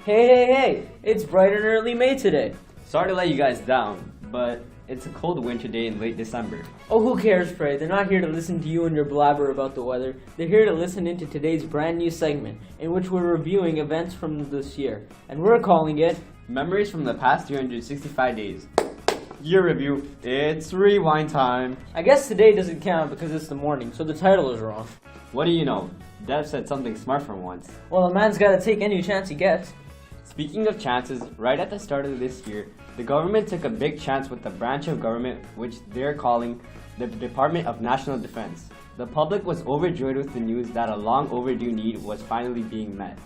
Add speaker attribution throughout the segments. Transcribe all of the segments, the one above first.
Speaker 1: Hey! It's bright and early May today.
Speaker 2: Sorry to let you guys down, but it's a cold winter day in late December.
Speaker 1: Oh, who cares, Frey? They're not here to listen to you and your blabber about the weather. They're here to listen into today's brand new segment, in which we're reviewing events from this year. And we're calling it
Speaker 2: Memories from the past 365 days. Year review. It's rewind time.
Speaker 1: I guess today doesn't count because it's the morning, so the title is wrong.
Speaker 2: What do you know? Dev said something smart for once.
Speaker 1: Well, a man's gotta take any chance he gets.
Speaker 2: Speaking of chances, right at the start of this year, the government took a big chance with the branch of government which they're calling the Department of National Defense. The public was overjoyed with the news that a long overdue need was finally being met.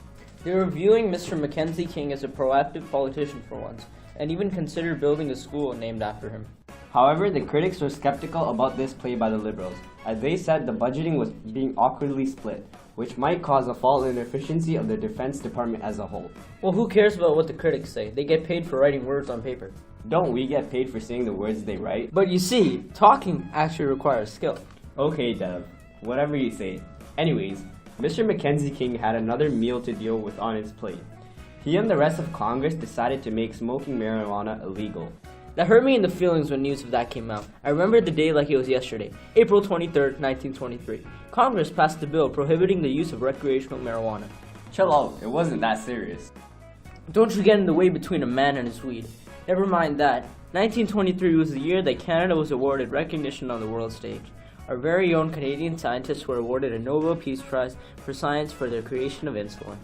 Speaker 1: They're viewing Mr. Mackenzie King as a proactive politician for once, and even considered building a school named after him.
Speaker 2: However, the critics were skeptical about this play by the Liberals, as they said the budgeting was being awkwardly split, which might cause a fall in the efficiency of the Defense Department as a whole.
Speaker 1: Well, who cares about what the critics say? They get paid for writing words on paper.
Speaker 2: Don't we get paid for saying the words they write?
Speaker 1: But you see, talking actually requires skill.
Speaker 2: Okay, Dev. Whatever you say. Anyways, Mr. Mackenzie King had another meal to deal with on his plate. He and the rest of Congress decided to make smoking marijuana illegal.
Speaker 1: That hurt me in the feelings when news of that came out. I remember the day like it was yesterday, April 23rd, 1923. Congress passed a bill prohibiting the use of recreational marijuana.
Speaker 2: Chill out, it wasn't that serious.
Speaker 1: Don't you get in the way between a man and his weed. Never mind that. 1923 was the year that Canada was awarded recognition on the world stage. Our very own Canadian scientists were awarded a Nobel Peace Prize for science for their creation of insulin.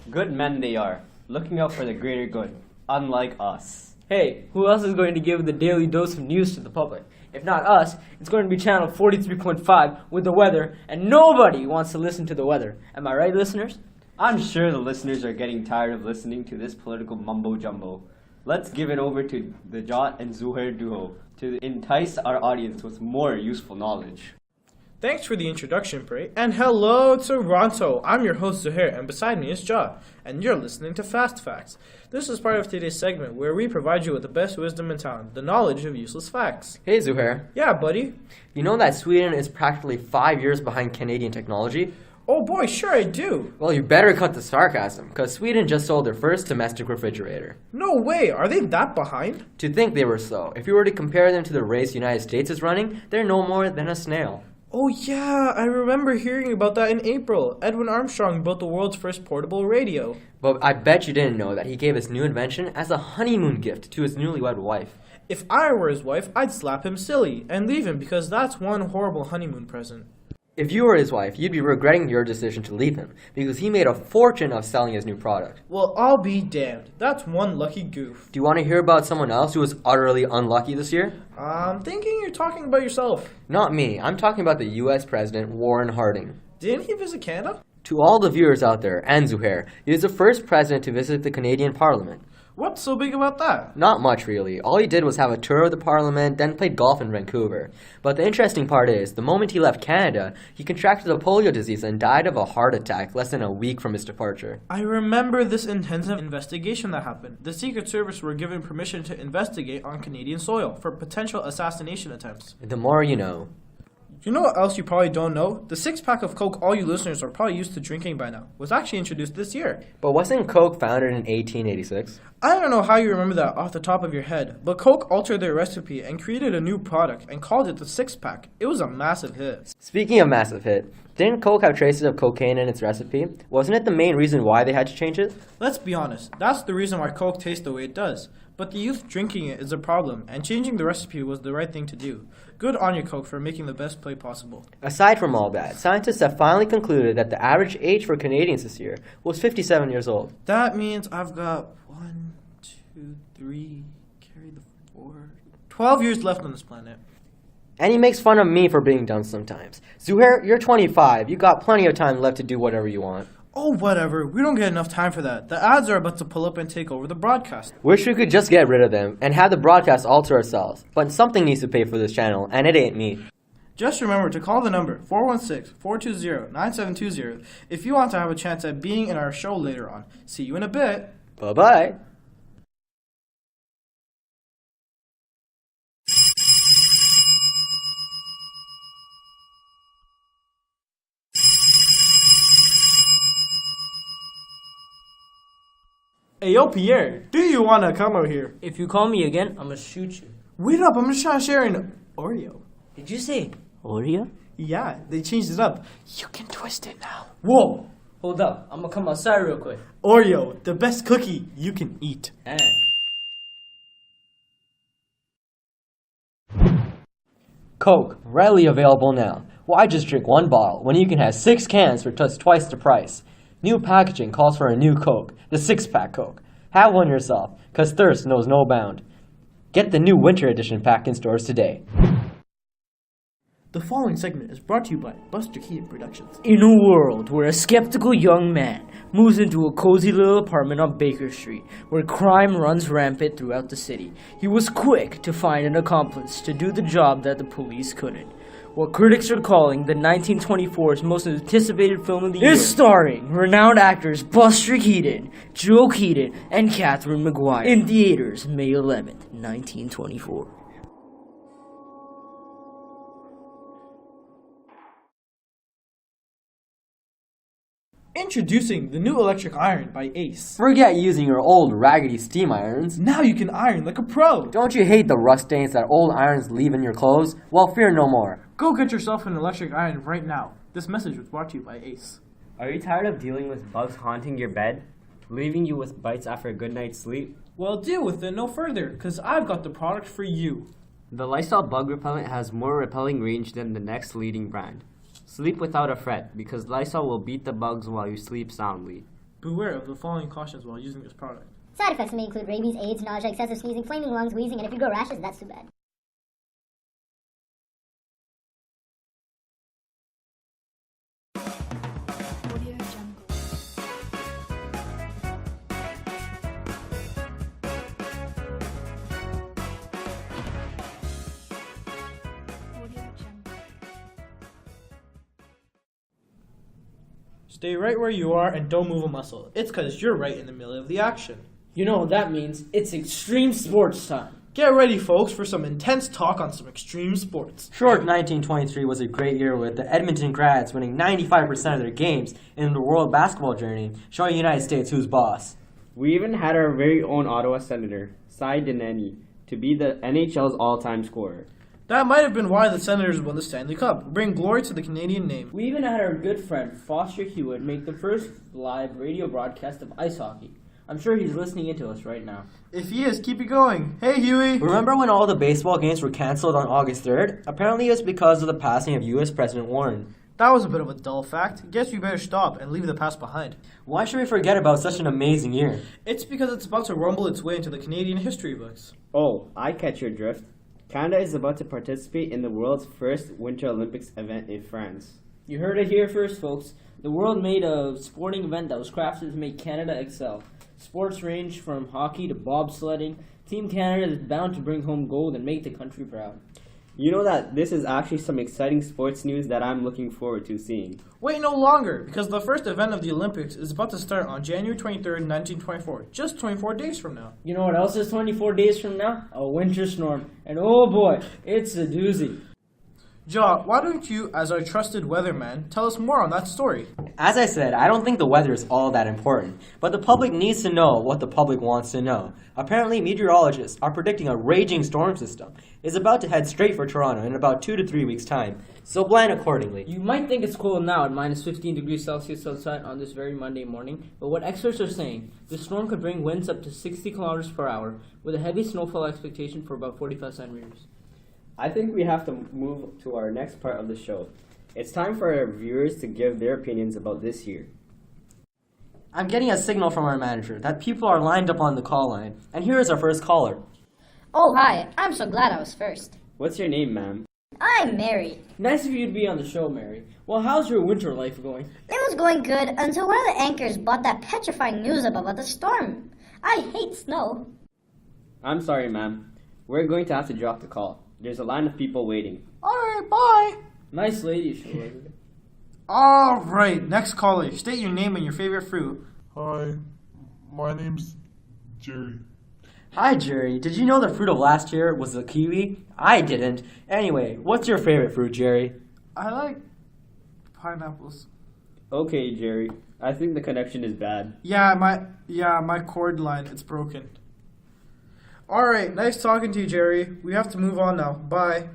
Speaker 2: Good men they are, looking out for the greater good, unlike us.
Speaker 1: Hey, who else is going to give the daily dose of news to the public? If not us, it's going to be channel 43.5 with the weather, and nobody wants to listen to the weather. Am I right, listeners?
Speaker 2: I'm sure the listeners are getting tired of listening to this political mumbo-jumbo. Let's give it over to the Jot and Zuhair duo to entice our audience with more useful knowledge.
Speaker 3: Thanks for the introduction, Bray, and hello Toronto! I'm your host Zuhair, and beside me is Ja, and you're listening to Fast Facts. This is part of today's segment where we provide you with the best wisdom in town, the knowledge of useless facts.
Speaker 4: Hey Zuhair.
Speaker 3: Yeah, buddy.
Speaker 4: You know that Sweden is practically 5 years behind Canadian technology?
Speaker 3: Oh boy, sure I do.
Speaker 4: Well, you better cut the sarcasm, because Sweden just sold their first domestic refrigerator.
Speaker 3: No way, are they that behind?
Speaker 4: To think they were slow. If you were to compare them to the race the United States is running, they're no more than a snail.
Speaker 3: Oh yeah, I remember hearing about that in April. Edwin Armstrong built the world's first portable radio.
Speaker 4: But I bet you didn't know that he gave his new invention as a honeymoon gift to his newlywed wife.
Speaker 3: If I were his wife, I'd slap him silly and leave him because that's one horrible honeymoon present.
Speaker 4: If you were his wife, you'd be regretting your decision to leave him, because he made a fortune of selling his new product.
Speaker 3: Well, I'll be damned. That's one lucky goof.
Speaker 4: Do you want to hear about someone else who was utterly unlucky this year?
Speaker 3: I'm thinking you're talking about yourself.
Speaker 4: Not me. I'm talking about the U.S. President Warren Harding.
Speaker 3: Didn't he visit Canada?
Speaker 4: To all the viewers out there, and Zuhair, he is the first president to visit the Canadian Parliament.
Speaker 3: What's so big about that?
Speaker 4: Not much, really. All he did was have a tour of the Parliament, then played golf in Vancouver. But the interesting part is, the moment he left Canada, he contracted a polio disease and died of a heart attack less than a week from his departure.
Speaker 3: I remember this intensive investigation that happened. The Secret Service were given permission to investigate on Canadian soil for potential assassination attempts.
Speaker 4: The more you know.
Speaker 3: You know what else you probably don't know? The 6-pack of Coke all you listeners are probably used to drinking by now was actually introduced this year.
Speaker 4: But wasn't Coke founded in 1886?
Speaker 3: I don't know how you remember that off the top of your head, but Coke altered their recipe and created a new product and called it the 6-pack. It was a massive hit.
Speaker 4: Speaking of massive hit, didn't Coke have traces of cocaine in its recipe? Wasn't it the main reason why they had to change it?
Speaker 3: Let's be honest, that's the reason why Coke tastes the way it does. But the youth drinking it is a problem, and changing the recipe was the right thing to do. Good on you, Coke, for making the best play possible.
Speaker 4: Aside from all that, scientists have finally concluded that the average age for Canadians this year was 57 years old.
Speaker 3: That means I've got 1, 2, 3, carry the 4, 12 years left on this planet.
Speaker 4: And he makes fun of me for being dumb sometimes. Zuhair, you're 25. You got plenty of time left to do whatever you want.
Speaker 3: Oh, whatever. We don't get enough time for that. The ads are about to pull up and take over the broadcast.
Speaker 4: Wish we could just get rid of them and have the broadcast all to ourselves. But something needs to pay for this channel, and it ain't me.
Speaker 3: Just remember to call the number 416-420-9720 if you want to have a chance at being in our show later on. See you in a bit.
Speaker 4: Bye-bye.
Speaker 3: Ayo Pierre, do you want to come out here?
Speaker 1: If you call me again, I'm gonna shoot you.
Speaker 3: Wait up, I'm just trying to share an Oreo.
Speaker 1: Did you say Oreo?
Speaker 3: Yeah, they changed it up. You can twist it now.
Speaker 1: Whoa! Hold up, I'm gonna come outside real quick.
Speaker 3: Oreo, the best cookie you can eat.
Speaker 4: Coke, readily available now. Why just drink one bottle when you can have 6 cans for just twice the price? New packaging calls for a new Coke, the 6-pack Coke. Have one yourself, cause thirst knows no bound. Get the new winter edition pack in stores today.
Speaker 3: The following segment is brought to you by Buster Keaton Productions.
Speaker 1: In a world where a skeptical young man moves into a cozy little apartment on Baker Street, where crime runs rampant throughout the city, he was quick to find an accomplice to do the job that the police couldn't. What critics are calling the 1924's most anticipated film of the year is starring renowned actors Buster Keaton, Joe Keaton, and Catherine McGuire in theaters May 11th, 1924.
Speaker 3: Introducing the new electric iron by Ace.
Speaker 4: Forget using your old raggedy steam irons.
Speaker 3: Now you can iron like a pro.
Speaker 4: Don't you hate the rust stains that old irons leave in your clothes? Well, fear no more.
Speaker 3: Go get yourself an electric iron right now. This message was brought to you by Ace.
Speaker 2: Are you tired of dealing with bugs haunting your bed? Leaving you with bites after a good night's sleep?
Speaker 3: Well, deal with it no further, because I've got the product for you.
Speaker 2: The Lysol Bug Repellent has more repelling range than the next leading brand. Sleep without a fret, because Lysol will beat the bugs while you sleep soundly.
Speaker 3: Beware of the following cautions while using this product.
Speaker 5: Side effects may include rabies, AIDS, nausea, excessive sneezing, flaming lungs, wheezing, and if you grow rashes, that's too bad.
Speaker 3: Stay right where you are and don't move a muscle. It's because you're right in the middle of the action.
Speaker 1: You know what that means? It's extreme sports time.
Speaker 3: Get ready, folks, for some intense talk on some extreme sports.
Speaker 4: Sure, 1923 was a great year with the Edmonton Grads winning 95% of their games in the World Basketball Journey, showing the United States who's boss.
Speaker 2: We even had our very own Ottawa Senator, Cy Deneny, to be the NHL's all-time scorer.
Speaker 3: That might have been why the Senators won the Stanley Cup, bringing glory to the Canadian name.
Speaker 1: We even had our good friend Foster Hewitt make the first live radio broadcast of ice hockey. I'm sure he's listening into us right now.
Speaker 3: If he is, keep it going. Hey, Huey!
Speaker 4: Remember when all the baseball games were canceled on August 3rd? Apparently it was because of the passing of U.S. President Warren.
Speaker 3: That was a bit of a dull fact. Guess we better stop and leave the past behind.
Speaker 4: Why should we forget about such an amazing year?
Speaker 3: It's because it's about to rumble its way into the Canadian history books.
Speaker 2: Oh, I catch your drift. Canada is about to participate in the world's first Winter Olympics event in France.
Speaker 1: You heard it here first, folks. The world made a sporting event that was crafted to make Canada excel. Sports range from hockey to bobsledding. Team Canada is bound to bring home gold and make the country proud.
Speaker 2: You know that this is actually some exciting sports news that I'm looking forward to seeing.
Speaker 3: Wait no longer, because the first event of the Olympics is about to start on January 23rd, 1924, just 24 days from now.
Speaker 1: You know what else is 24 days from now? A winter storm. And oh boy, it's a doozy.
Speaker 3: Ja, why don't you, as our trusted weatherman, tell us more on that story?
Speaker 4: As I said, I don't think the weather is all that important, but the public needs to know what the public wants to know. Apparently, meteorologists are predicting a raging storm system is about to head straight for Toronto in about 2 to 3 weeks' time, so plan accordingly.
Speaker 1: You might think it's cold now at minus 15 degrees Celsius outside on this very Monday morning, but what experts are saying, the storm could bring winds up to 60 kilometers per hour, with a heavy snowfall expectation for about 45 centimeters.
Speaker 2: I think we have to move to our next part of the show. It's time for our viewers to give their opinions about this year.
Speaker 4: I'm getting a signal from our manager that people are lined up on the call line, and here is our first caller.
Speaker 5: Oh, hi. I'm so glad I was first.
Speaker 2: What's your name, ma'am?
Speaker 5: I'm Mary.
Speaker 1: Nice of you to be on the show, Mary. Well, how's your winter life going?
Speaker 5: It was going good until one of the anchors brought that petrifying news up about the storm. I hate snow.
Speaker 2: I'm sorry, ma'am. We're going to have to drop the call. There's a line of people waiting.
Speaker 3: Alright, bye!
Speaker 1: Nice lady show, isn't it?
Speaker 3: Alright, next caller. State your name and your favorite fruit.
Speaker 6: Hi, my name's Jerry.
Speaker 4: Hi, Jerry. Did you know the fruit of last year was the kiwi? I didn't. Anyway, what's your favorite fruit, Jerry?
Speaker 3: I like pineapples.
Speaker 2: Okay, Jerry. I think the connection is bad.
Speaker 3: Yeah, my cord line, it's broken. Alright, nice talking to you, Jerry. We have to move on now. Bye.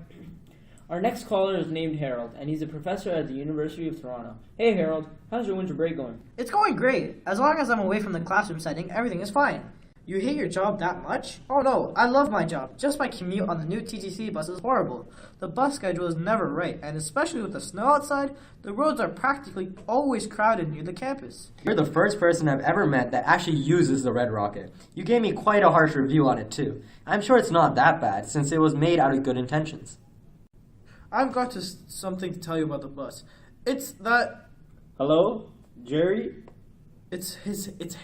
Speaker 1: Our next caller is named Harold, and he's a professor at the University of Toronto. Hey Harold, how's your winter break going?
Speaker 7: It's going great. As long as I'm away from the classroom setting, everything is fine. You hate your job that much? Oh no, I love my job. Just my commute on the new TTC bus is horrible. The bus schedule is never right, and especially with the snow outside, the roads are practically always crowded near the campus.
Speaker 4: You're the first person I've ever met that actually uses the Red Rocket. You gave me quite a harsh review on it too. I'm sure it's not that bad since it was made out of good intentions.
Speaker 3: I've got something to tell you about the bus. It's that...
Speaker 2: Hello? Jerry?
Speaker 3: It's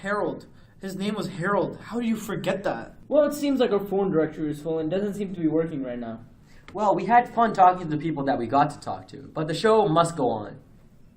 Speaker 3: Harold. His name was Harold. How do you forget that?
Speaker 1: Well, it seems like our phone directory is full and doesn't seem to be working right now.
Speaker 4: Well, we had fun talking to the people that we got to talk to, but the show must go on.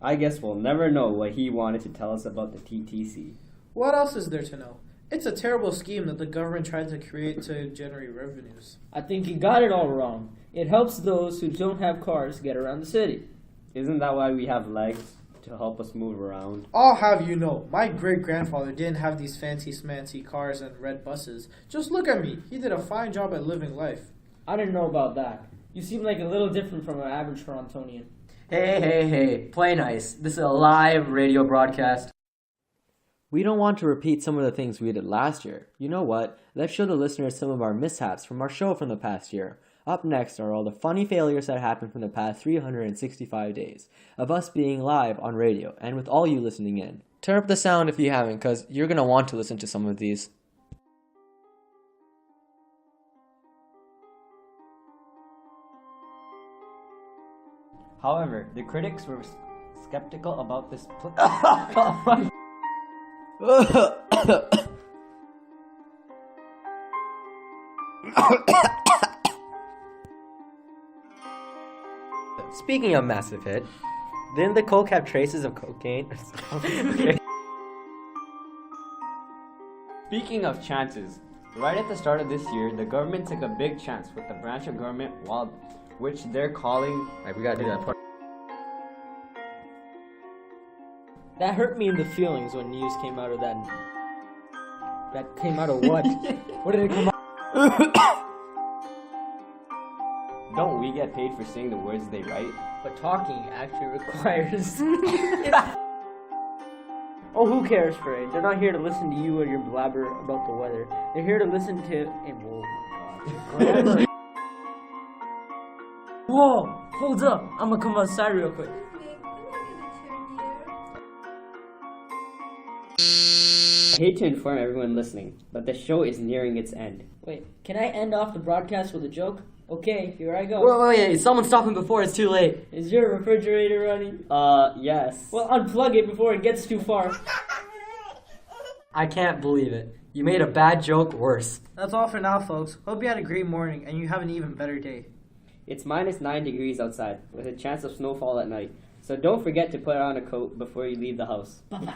Speaker 2: I guess we'll never know what he wanted to tell us about the TTC.
Speaker 3: What else is there to know? It's a terrible scheme that the government tried to create to generate revenues.
Speaker 1: I think you got it all wrong. It helps those who don't have cars get around the city.
Speaker 2: Isn't that why we have legs? To help us move around?
Speaker 3: I'll have you know, my great-grandfather didn't have these fancy-smancy cars and red buses. Just look at me. He did a fine job at living life.
Speaker 1: I didn't know about that. You seem like a little different from an average Torontonian.
Speaker 4: Hey, play nice. This is a live radio broadcast. We don't want to repeat some of the things we did last year. You know what? Let's show the listeners some of our mishaps from our show from the past year. Up next are all the funny failures that happened from the past 365 days of us being live on radio and with all you listening in. Turn up the sound if you haven't, because you're going to want to listen to some of these.
Speaker 2: However, the critics were skeptical about this
Speaker 4: Speaking of massive hit, didn't the Coke have traces of cocaine? Okay.
Speaker 2: Speaking of chances, right at the start of this year, the government took a big chance with the branch of government which they're calling...
Speaker 4: We gotta do that part.
Speaker 1: That hurt me in the feelings when news came out of that. That came out of what? What did it come out?
Speaker 2: Don't we get paid for saying the words they write?
Speaker 1: But talking actually requires... Oh, who cares, Fred? They're not here to listen to you or your blabber about the weather. They're here to listen to... Whatever. Whoa! Hold up! I'm gonna come outside real quick.
Speaker 2: I hate to inform everyone listening, but the show is nearing its end.
Speaker 1: Wait, can I end off the broadcast with a joke? Okay, here I go.
Speaker 4: Wait, someone stop him before it's too late.
Speaker 1: Is your refrigerator running?
Speaker 2: Yes.
Speaker 1: Well, unplug it before it gets too far.
Speaker 4: I can't believe it. You made a bad joke worse.
Speaker 7: That's all for now, folks. Hope you had a great morning and you have an even better day.
Speaker 2: It's -9 degrees outside, with a chance of snowfall at night. So don't forget to put on a coat before you leave the house.
Speaker 1: Bye-bye.